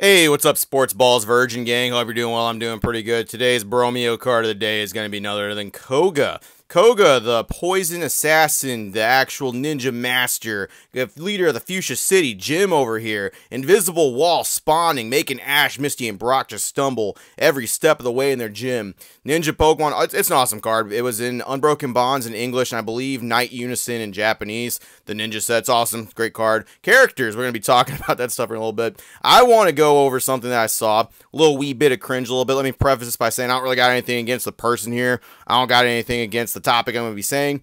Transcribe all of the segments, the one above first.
Hey, what's up, Sports Balls Virgin Gang? Hope you're doing well. I'm doing pretty good. Today's Bromeo card of the day is going to be none other than Koga. Koga, the poison assassin, the actual ninja master, the leader of the Fuchsia City gym over here. Invisible wall spawning, making Ash, Misty, and Brock just stumble every step of the way in their gym. Ninja Pokemon, it's an awesome card. It was in Unbroken Bonds in English, and I believe Night Unison in Japanese. The ninja set's awesome. Great card. Characters, we're going to be talking about that stuff in a little bit. I want to go over something that I saw. A little wee bit of cringe a little bit. Let me preface this by saying I don't really got anything against the person here. I don't got anything against the topic I'm going to be saying.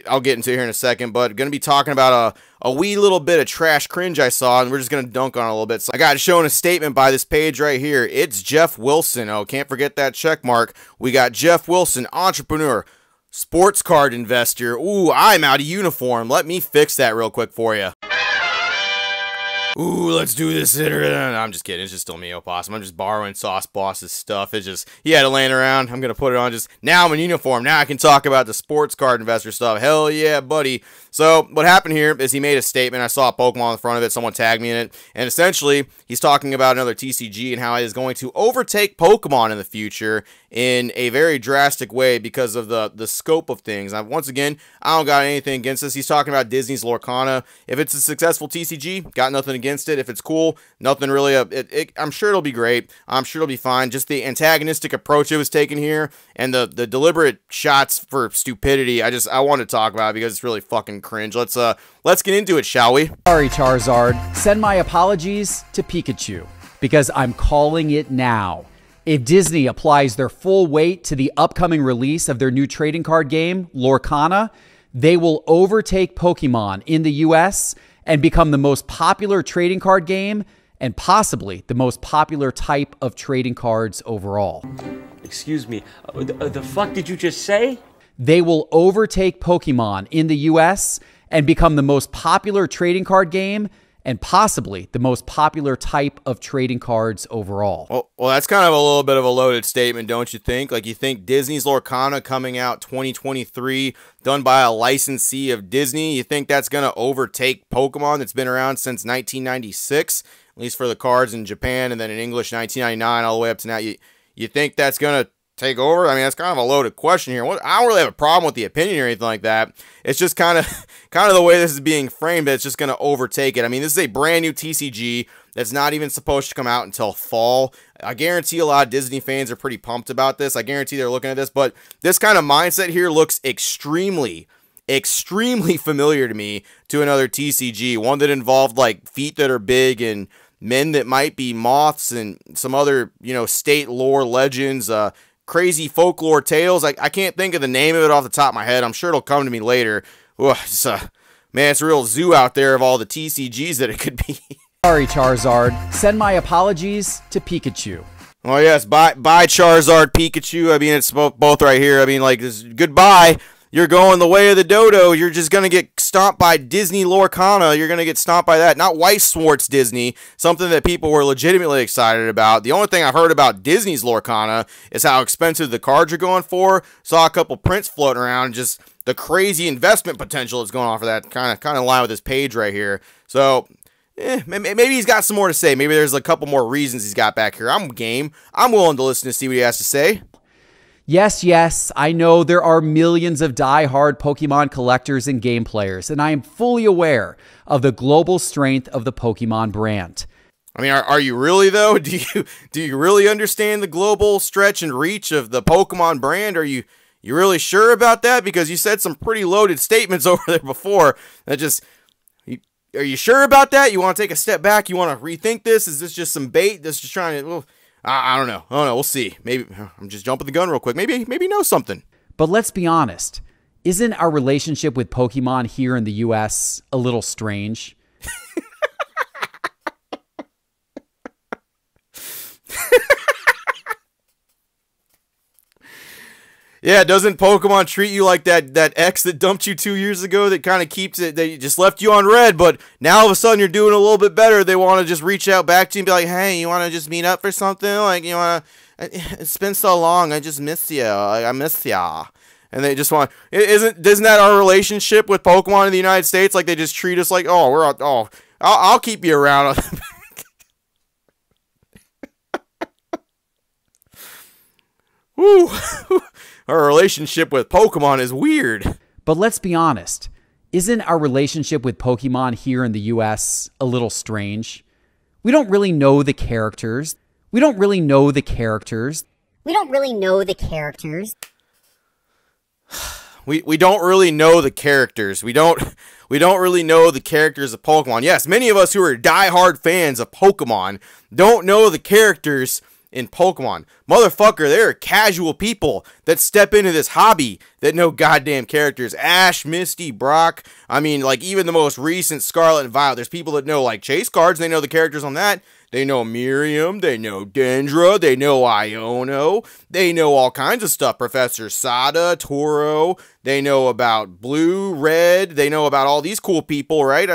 I'll get into it here in a second, but going to be talking about a wee little bit of trash cringe I saw, and we're just going to dunk on it a little bit. So I got shown a statement by this page right here. It's Jeff Wilson. Oh, can't forget that check mark. We got Jeff Wilson, entrepreneur, sports card investor. Ooh, I'm out of uniform. Let me fix that real quick for you. Ooh, let's do this. No, I'm just kidding. It's just still me, Opossum. I'm just borrowing Sauce Boss's stuff. It's just, he had it laying around. I'm going to put it on just, now I'm in uniform. Now I can talk about the sports card investor stuff. Hell yeah, buddy. So what happened here is he made a statement. I saw a Pokemon on the front of it. Someone tagged me in it. And essentially, he's talking about another TCG and how it is going to overtake Pokemon in the future in a very drastic way because of the scope of things. Now, once again, I don't got anything against this. He's talking about Disney's Lorcana. If it's a successful TCG, got nothing against it. If it's cool, nothing really. I'm sure it'll be great. I'm sure it'll be fine. Just the antagonistic approach it was taken here and the deliberate shots for stupidity. I want to talk about it because it's really fucking cringe. Let's get into it, shall we? Sorry, Charizard. Send my apologies to Pikachu because I'm calling it now. If Disney applies their full weight to the upcoming release of their new trading card game, Lorcana, they will overtake Pokemon in the US and become the most popular trading card game and possibly the most popular type of trading cards overall. Excuse me, the fuck did you just say? They will overtake Pokemon in the US and become the most popular trading card game and possibly the most popular type of trading cards overall. Well, that's kind of a little bit of a loaded statement, don't you think? Like, you think Disney's Lorcana coming out 2023, done by a licensee of Disney, you think that's going to overtake Pokemon that's been around since 1996, at least for the cards in Japan, and then in English 1999 all the way up to now? You think that's going to take over? I mean, that's kind of a loaded question here. I don't really have a problem with the opinion or anything like that. It's just kind of the way this is being framed, that it's just going to overtake it. I mean, this is a brand new TCG that's not even supposed to come out until fall. I guarantee a lot of Disney fans are pretty pumped about this. I guarantee they're looking at this, but this kind of mindset here looks extremely familiar to me to another TCG, one that involved like feet that are big and men that might be moths and some other, state lore legends, crazy folklore tales. I can't think of the name of it off the top of my head. I'm sure it'll come to me later. Ooh, man, it's a real zoo out there of all the TCGs that it could be. Sorry, Charizard. Send my apologies to Pikachu. Oh, yes. Bye, Charizard, Pikachu. I mean, it's both right here. I mean, like, goodbye. You're going the way of the dodo. You're just going to get stomped by Disney Lorcana. You're going to get stomped by that. Not Weiss Schwartz Disney, something that people were legitimately excited about. The only thing I've heard about Disney's Lorcana is how expensive the cards are going for. Saw a couple prints floating around, just the crazy investment potential that's going on for that. Kind of in line with this page right here. So, maybe he's got some more to say. Maybe there's a couple more reasons he's got back here. I'm game. I'm willing to listen to see what he has to say. Yes, I know there are millions of die-hard Pokemon collectors and game players, and I am fully aware of the global strength of the Pokemon brand. I mean, are you really, though? Do you really understand the global stretch and reach of the Pokemon brand? Are you really sure about that? Because you said some pretty loaded statements over there before. Are you sure about that? You want to take a step back? You want to rethink this? Is this just some bait that's just trying to... I don't know. We'll see. Maybe I'm just jumping the gun real quick. Maybe he knows something. But let's be honest. Isn't our relationship with Pokemon here in the US a little strange? Yeah, doesn't Pokemon treat you like that ex that dumped you 2 years ago that kind of keeps it, they just left you on red, but now all of a sudden you're doing a little bit better. They want to just reach out back to you and be like, hey, you want to just meet up for something? Like, you want to, it's been so long. I just miss you. I miss ya. And they just want, isn't that our relationship with Pokemon in the United States? Like, they just treat us like, I'll keep you around. Whew. Our relationship with Pokemon is weird. But let's be honest, isn't our relationship with Pokemon here in the US a little strange? We don't really know the characters. We don't really know the characters. We don't really know the characters. We don't really know the characters. We don't really know the characters of Pokemon. Yes, many of us who are diehard fans of Pokemon don't know the characters in Pokemon. Motherfucker, there are casual people that step into this hobby that know goddamn characters. Ash, Misty, Brock. I mean, like, even the most recent Scarlet and Violet. There's people that know, like, chase cards. They know the characters on that. They know Miriam. They know Dendra. They know Iono. They know all kinds of stuff. Professor Sada, Toro. They know about Blue, Red. They know about all these cool people, right?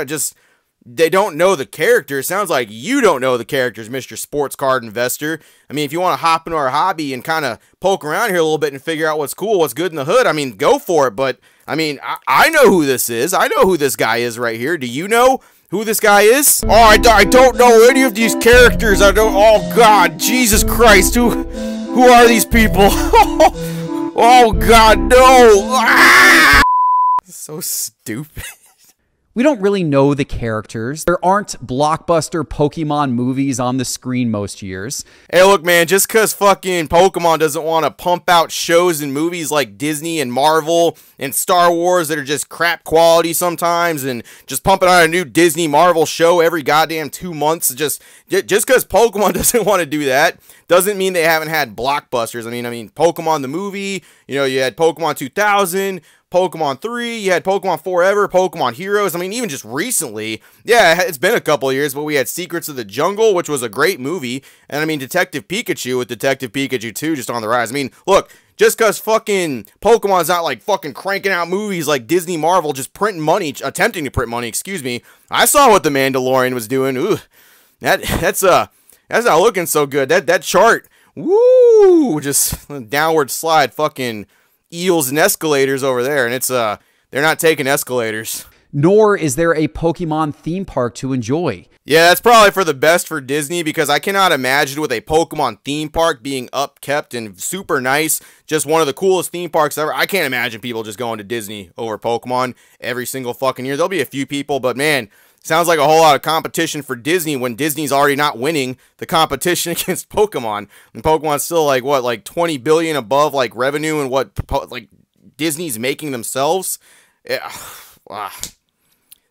They don't know the characters. Sounds like you don't know the characters, Mr. Sports Card Investor. I mean, if you want to hop into our hobby and kind of poke around here a little bit and figure out what's cool, what's good in the hood, I mean, go for it. But, I mean, I know who this is. I know who this guy is right here. Do you know who this guy is? Oh, I don't know any of these characters. Oh, God, Jesus Christ. Who are these people? Oh, God, no. Ah! So stupid. We don't really know the characters. There aren't blockbuster Pokemon movies on the screen most years. Hey, look, man, just because fucking Pokemon doesn't want to pump out shows and movies like Disney and Marvel and Star Wars that are just crap quality sometimes, and just pumping out a new Disney Marvel show every goddamn 2 months, just because Pokemon doesn't want to do that doesn't mean they haven't had blockbusters. I mean, Pokemon the movie, you know, you had Pokemon 2000, Pokemon 3, you had Pokemon Forever, Pokemon Heroes. I mean, even just recently, yeah, it's been a couple of years, but we had Secrets of the Jungle, which was a great movie. And I mean, Detective Pikachu with Detective Pikachu 2 just on the rise. I mean, look, just because fucking Pokemon's not like fucking cranking out movies like Disney, Marvel, just printing money, attempting to print money, excuse me. I saw what The Mandalorian was doing. Ooh, that's not looking so good. That chart, woo, just downward slide, fucking eels and escalators over there, and they're not taking escalators. Nor is there a Pokemon theme park to enjoy. Yeah, that's probably for the best for Disney, because I cannot imagine with a Pokemon theme park being upkept and super nice, just one of the coolest theme parks ever. I can't imagine people just going to Disney over Pokemon every single fucking year. There'll be a few people, but man, sounds like a whole lot of competition for Disney when Disney's already not winning the competition against Pokemon. And Pokemon's still like, what, like 20 billion above like revenue and what like Disney's making themselves? Yeah. Wow.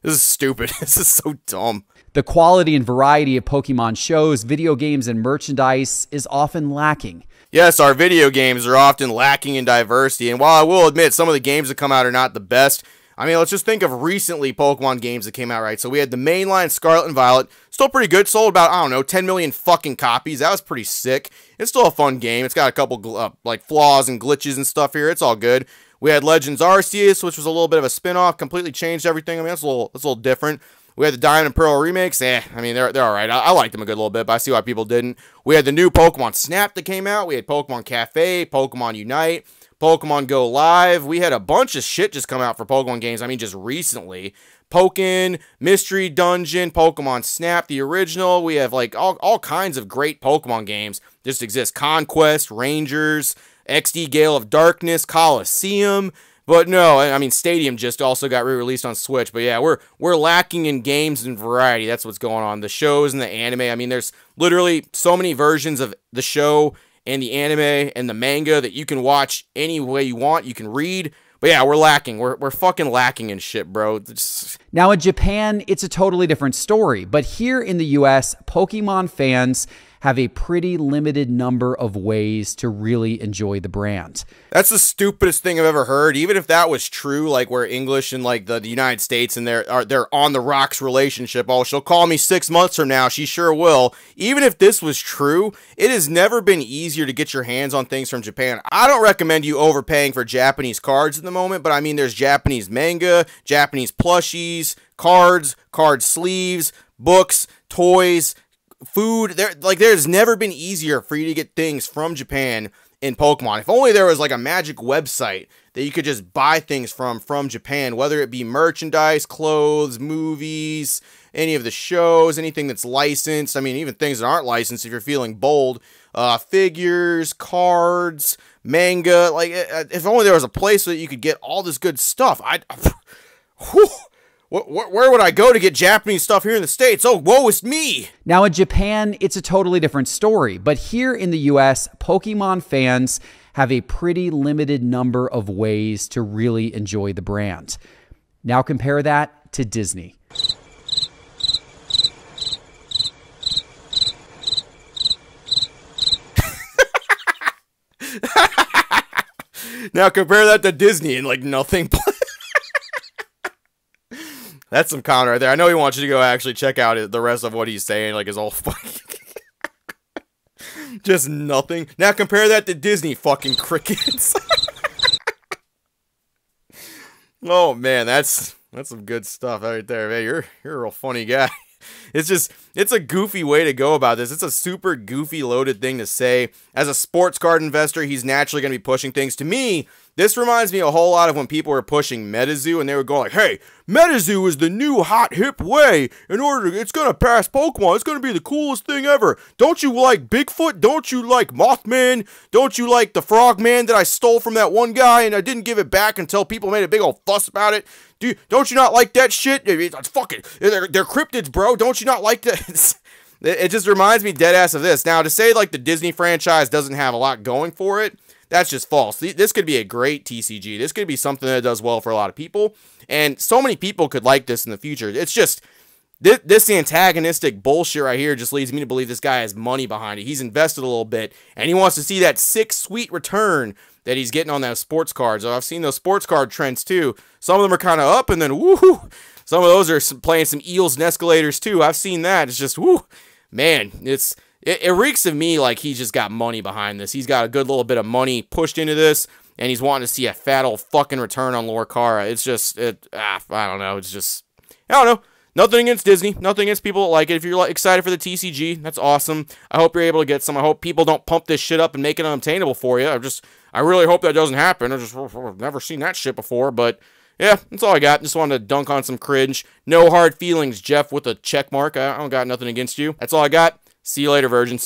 This is stupid. This is so dumb. The quality and variety of Pokemon shows, video games, and merchandise is often lacking. Yes, our video games are often lacking in diversity. And while I will admit some of the games that come out are not the best, I mean, let's just think of recently Pokemon games that came out, right? So we had the mainline Scarlet and Violet, still pretty good, sold about, I don't know, 10 million fucking copies. That was pretty sick. It's still a fun game. It's got a couple, like, flaws and glitches and stuff here. It's all good. We had Legends Arceus, which was a little bit of a spin-off, completely changed everything. I mean, that's a little different. We had the Diamond and Pearl remakes. I mean, they're all right. I liked them a good little bit, but I see why people didn't. We had the new Pokemon Snap that came out. We had Pokemon Cafe, Pokemon Unite, Pokemon Go Live. We had a bunch of shit just come out for Pokemon games. I mean, just recently. Pokken, Mystery Dungeon, Pokemon Snap, the original. We have, like, all kinds of great Pokemon games just exist. Conquest, Rangers, XD Gale of Darkness, Coliseum. But no, I mean, Stadium just also got re-released on Switch. But yeah, we're lacking in games and variety. That's what's going on. The shows and the anime. I mean, there's literally so many versions of the show and the anime and the manga that you can watch any way you want. You can read. But yeah, we're lacking. We're fucking lacking in shit, bro. Now in Japan, it's a totally different story. But here in the US, Pokemon fans have a pretty limited number of ways to really enjoy the brand. That's the stupidest thing I've ever heard. Even if that was true, like where English and like the United States and their on the rocks relationship, oh, she'll call me 6 months from now, she sure will. Even if this was true, it has never been easier to get your hands on things from Japan. I don't recommend you overpaying for Japanese cards at the moment, but I mean, there's Japanese manga, Japanese plushies, cards, card sleeves, books, toys, food. There's never been easier for you to get things from Japan in Pokemon. If only there was like a magic website that you could just buy things from Japan, whether it be merchandise, clothes, movies, any of the shows, anything that's licensed. I mean, even things that aren't licensed if you're feeling bold. Figures, cards, manga. Like, if only there was a place where you could get all this good stuff. Where would I go to get Japanese stuff here in the States? Oh, woe is me. Now in Japan, it's a totally different story. But here in the US, Pokemon fans have a pretty limited number of ways to really enjoy the brand. Now compare that to Disney. Now compare that to Disney and like nothing. That's some counter right there. I know he wants you to go actually check out the rest of what he's saying, like his whole fucking just nothing. Now compare that to Disney fucking crickets. Oh man, that's some good stuff right there, man. You're a real funny guy. It's a goofy way to go about this. It's a super goofy loaded thing to say. As a sports card investor, he's naturally going to be pushing things. To me, this reminds me a whole lot of when people were pushing MetaZoo and they would go like, hey, MetaZoo is the new hot hip way it's going to pass Pokemon. It's going to be the coolest thing ever. Don't you like Bigfoot? Don't you like Mothman? Don't you like the Frogman that I stole from that one guy and I didn't give it back until people made a big old fuss about it? Don't you not like that shit? It's fucking, they're cryptids, bro. Don't you not like that? It just reminds me dead ass of this. Now, to say like the Disney franchise doesn't have a lot going for it, that's just false. This could be a great TCG. This could be something that does well for a lot of people. And so many people could like this in the future. It's just, this antagonistic bullshit right here just leads me to believe this guy has money behind it. He's invested a little bit, and he wants to see that sick, sweet return that he's getting on those sports cards. I've seen those sports card trends too. Some of them are kind of up, and then woohoo. Some of those are playing some eels and escalators too. I've seen that. It's just, woo. Man, it reeks of me like he's just got money behind this. He's got a good little bit of money pushed into this, and he's wanting to see a fat old fucking return on Lorcara. It's just, I don't know. It's just, I don't know. Nothing against Disney. Nothing against people that like it. If you're excited for the TCG, that's awesome. I hope you're able to get some. I hope people don't pump this shit up and make it unobtainable for you. I really hope that doesn't happen. I've never seen that shit before, but yeah, that's all I got. Just wanted to dunk on some cringe. No hard feelings, Jeff, with a check mark. I don't got nothing against you. That's all I got. See you later, virgins.